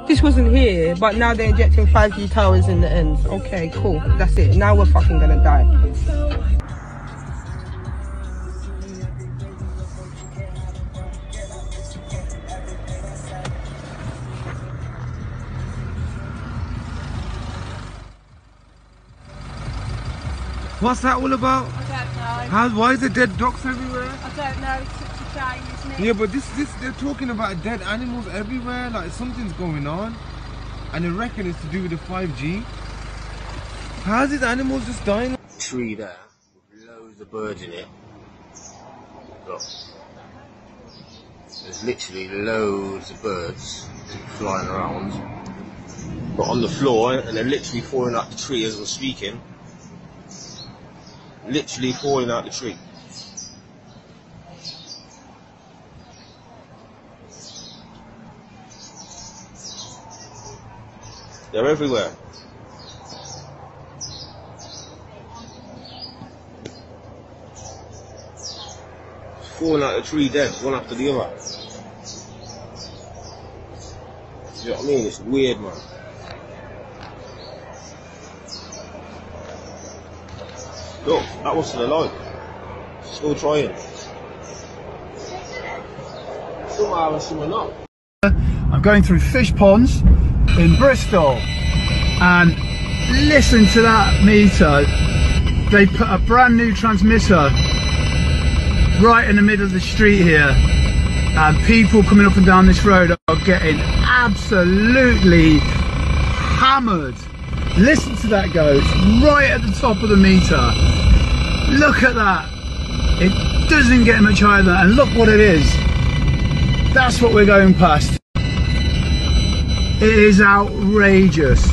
This wasn't here, but now they're injecting 5G towers in the end. Okay, cool. That's it. Now we're fucking gonna die. What's that all about? I don't know. Why is there dead dogs everywhere? I don't know. It's such a shame, isn't it? Yeah, but this they're talking about dead animals everywhere. Like something's going on, and they reckon it's to do with the 5G. How's these animals just dying? Tree there with loads of birds in it. Look, there's literally loads of birds flying around, but on the floor, and they're literally falling out the tree as we're speaking. Literally falling out the tree. They're everywhere. Falling out the tree dead, one after the other. You know what I mean? It's weird, man. Look, that was still alive. Still trying. Somehow or somehow not. I'm going through fish ponds in Bristol, and listen to that meter. They put a brand new transmitter right in the middle of the street here, and people coming up and down this road are getting absolutely hammered. Listen to that go, it's right at the top of the meter. Look at that. It doesn't get much higher than that, and look what it is. That's what we're going past. It is outrageous.